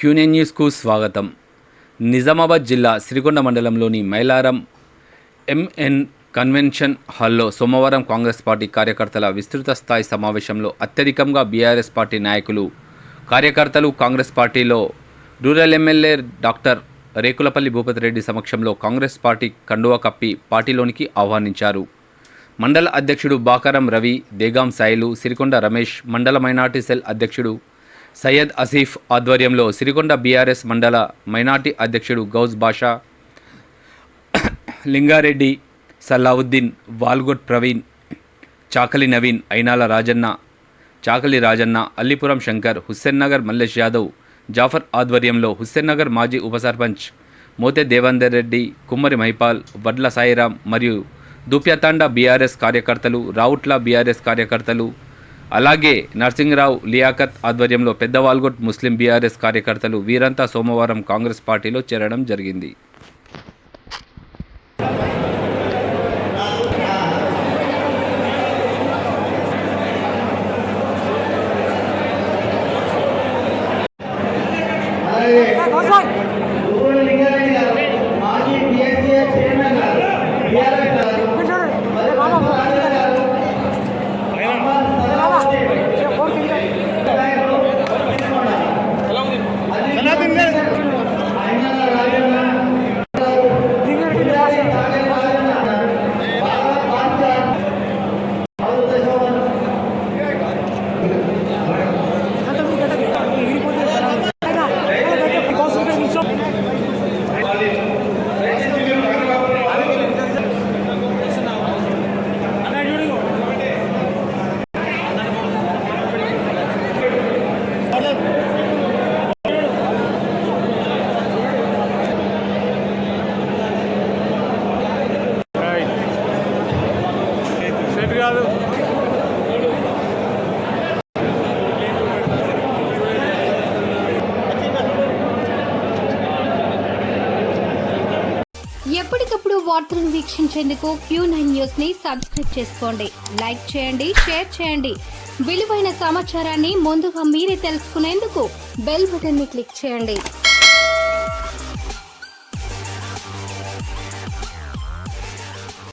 క్యూనెన్ న్యూస్కు స్వాగతం. నిజామాబాద్ జిల్లా సిరికొండ మండలంలోని మైలారం ఎంఎన్ కన్వెన్షన్ హాల్లో సోమవారం కాంగ్రెస్ పార్టీ కార్యకర్తల విస్తృత స్థాయి సమావేశంలో అత్యధికంగా బీఆర్ఎస్ పార్టీ నాయకులు, కార్యకర్తలు కాంగ్రెస్ పార్టీలో rural MLA doctor Rekulapalli Bhupathi Reddy సమక్షంలో కాంగ్రెస్ పార్టీ కండువా కప్పి పార్టీలోనికి ఆహ్వానించారు. మండల అధ్యక్షుడు బాకారం రవి, దేగాం సాయిలు, సిరికొండ రమేష్, మండల మైనార్టీ సెల్ అధ్యక్షుడు సయ్యద్ ఆసిఫ్ ఆధ్వర్యంలో సిరికొండ బీఆర్ఎస్ మండల మైనార్టీ అధ్యక్షుడు గౌజ్ బాషా, లింగారెడ్డి, సల్లావుద్దీన్, వాల్గొట్ ప్రవీణ్, చాకలి నవీన్, అయినాల రాజన్న, చాకలి రాజన్న, అల్లిపురం శంకర్, హుస్సేన్ నగర్ మల్లేష్ యాదవ్, జాఫర్ ఆధ్వర్యంలో హుస్సేన్ నగర్ మాజీ ఉప సర్పంచ్ మోతే దేవేందర్ రెడ్డి, కుమ్మరి మహిపాల్, వడ్ల సాయిరాం మరియు దూప్యతాండా బీఆర్ఎస్ కార్యకర్తలు, రావుట్ల బీఆర్ఎస్ కార్యకర్తలు, అలాగే నర్సింగ్రావు, లియాకత్ ఆధ్వర్యంలో పెద్ద వాల్గొట్ ముస్లిం బీఆర్ఎస్ కార్యకర్తలు వీరంతా సోమవారం కాంగ్రెస్ పార్టీలో చేరడం జరిగింది. ఎప్పటికప్పుడు వార్తలను వీక్షించేందుకు Q9 న్యూస్ ని సబ్స్క్రైబ్ చేసుకోండి, లైక్ చేయండి, షేర్ చేయండి. విలువైన సమాచారాన్ని ముందుగా మీరే తెలుసుకునేందుకు బెల్ బటన్ ని క్లిక్ చేయండి.